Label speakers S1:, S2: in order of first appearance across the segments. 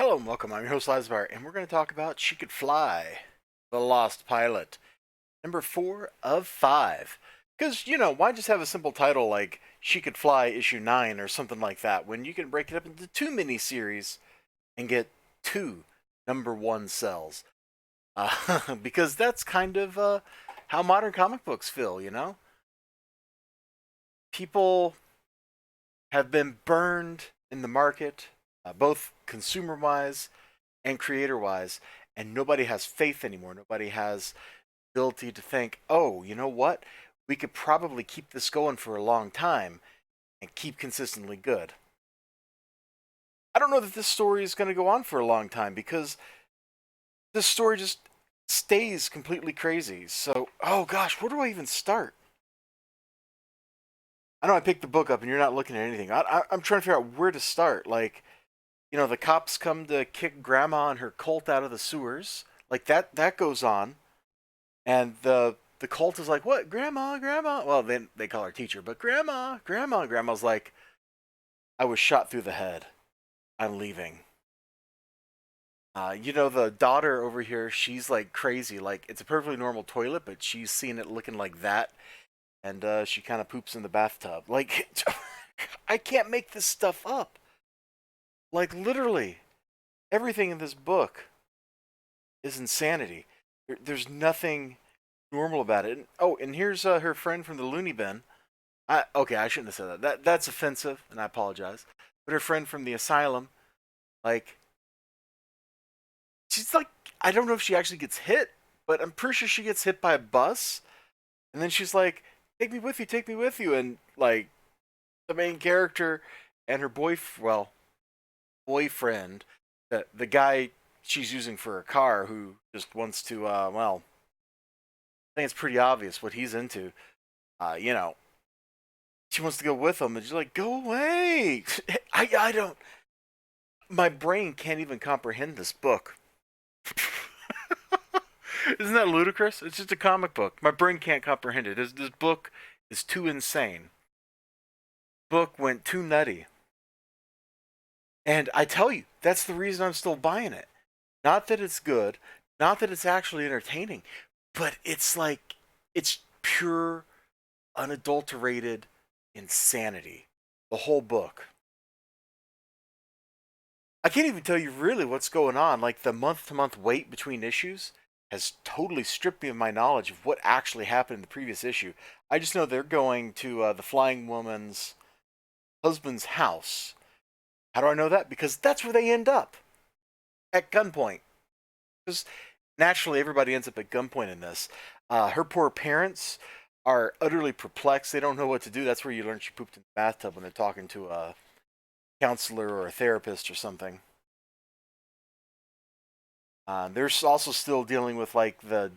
S1: Hello and welcome. I'm your host Elizibar, and we're going to talk about She Could Fly, The Lost Pilot, number 4 of 5. Because, why just have a simple title like She Could Fly issue 9 or something like that when you can break it up into two miniseries and get two number one cells? Because that's kind of how modern comic books feel. People have been burned in the market, both consumer wise and creator wise, and nobody has faith anymore. Nobody has ability to think, oh, you know what? We could probably keep this going for a long time and keep consistently good. I don't know that this story is going to go on for a long time because this story just stays completely crazy. So, oh gosh, where do I even start? I know I picked the book up and you're not looking at anything. I'm trying to figure out where to start. Like, the cops come to kick Grandma and her cult out of the sewers. Like that goes on, and the cult is like, "What, Grandma, Grandma?" Well, then they call her teacher, but Grandma, Grandma, Grandma's like, "I was shot through the head. I'm leaving." The daughter over here, she's like crazy. Like it's a perfectly normal toilet, but she's seen it looking like that, and she kind of poops in the bathtub. Like, I can't make this stuff up. Like literally, everything in this book is insanity. There's nothing normal about it. And here's her friend from the loony bin. Okay, I shouldn't have said that. That's offensive, and I apologize. But her friend from the asylum, like, she's like, I don't know if she actually gets hit, but I'm pretty sure she gets hit by a bus, and then she's like, take me with you," and like the main character and her boyfriend, the guy she's using for her car, who just wants to, I think it's pretty obvious what he's into. Uh, you know, she wants to go with him, and she's like, "Go away!" I don't. My brain can't even comprehend this book. Isn't that ludicrous? It's just a comic book. My brain can't comprehend it. This book is too insane. Book went too nutty, and I tell you, that's the reason I'm still buying it. Not that it's good, not that it's actually entertaining, but it's like it's pure, unadulterated insanity. The whole book. I can't even tell you really what's going on. Like the month to month wait between issues has totally stripped me of my knowledge of what actually happened in the previous issue. I just know they're going to the Flying Woman's husband's house. How do I know that? Because that's where they end up, at gunpoint. Because naturally, everybody ends up at gunpoint in this. Her poor parents are utterly perplexed. They don't know what to do. That's where you learn she pooped in the bathtub when they're talking to a counselor or a therapist or something. They're also still dealing with like the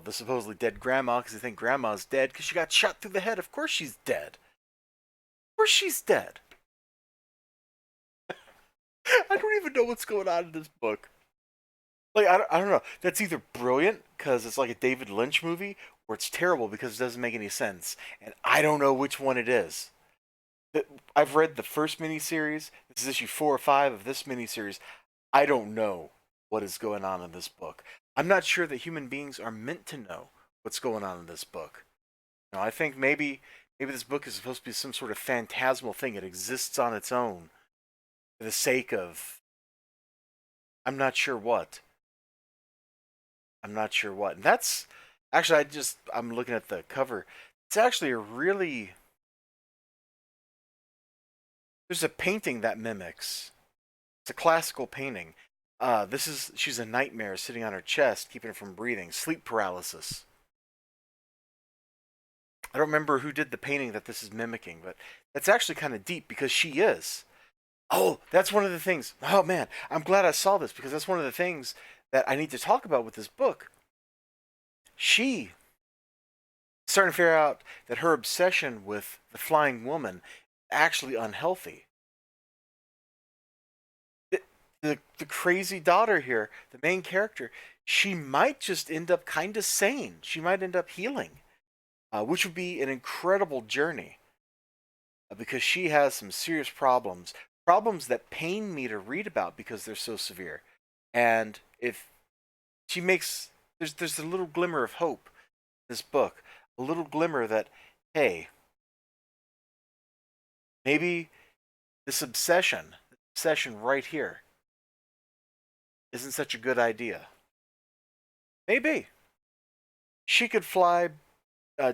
S1: supposedly dead grandma because they think grandma's dead because she got shot through the head. Of course she's dead. Of course she's dead. I don't even know what's going on in this book. Like I don't know. That's either brilliant because it's like a David Lynch movie, or it's terrible because it doesn't make any sense. And I don't know which one it is. I've read the first miniseries. This is issue 4 or 5 of this miniseries. I don't know what is going on in this book. I'm not sure that human beings are meant to know what's going on in this book. I think maybe this book is supposed to be some sort of phantasmal thing. It exists on its own for the sake of I'm not sure what. I'm not sure what. And that's actually I'm looking at the cover. It's actually a really there's a painting that mimics. It's a classical painting. She's a nightmare sitting on her chest, keeping her from breathing. Sleep paralysis. I don't remember who did the painting that this is mimicking, but that's actually kind of deep because she is. Oh, that's one of the things. Oh man, I'm glad I saw this because that's one of the things that I need to talk about with this book. She starting to figure out that her obsession with the flying woman is actually unhealthy. The crazy daughter here, the main character, she might just end up kind of sane. She might end up healing, which would be an incredible journey because she has some serious problems. problems that pain me to read about because they're so severe. And if she makes there's a little glimmer of hope in this book, a little glimmer that, hey, maybe this obsession right here isn't such a good idea. Maybe she could fly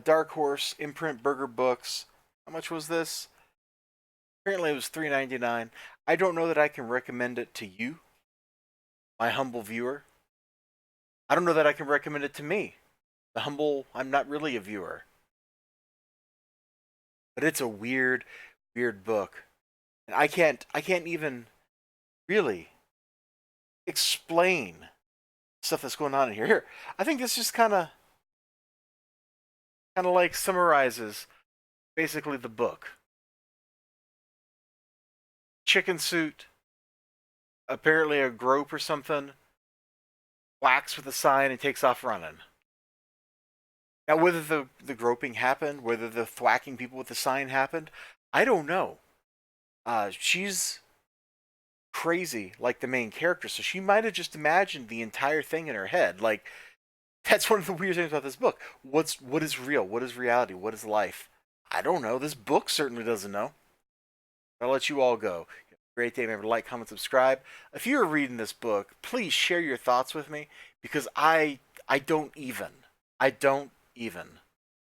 S1: Dark Horse imprint Burger Books. How much was this? Apparently, it was $3.99. I don't know that I can recommend it to you, my humble viewer. I don't know that I can recommend it to me, the humble. I'm not really a viewer, but it's a weird, weird book. And I can't even really explain stuff that's going on in here. Here, I think this just kind of like summarizes basically the book. Chicken suit, apparently a grope or something, whacks with a sign and takes off running. Now, whether the groping happened, whether the thwacking people with the sign happened, I don't know. She's crazy like the main character, so she might have just imagined the entire thing in her head. Like, that's one of the weird things about this book. What is real? What is reality? What is life? I don't know. This book certainly doesn't know. I'll let you all go. Great day. Remember to like, comment, subscribe. If you're reading this book, please share your thoughts with me because I don't even. I don't even.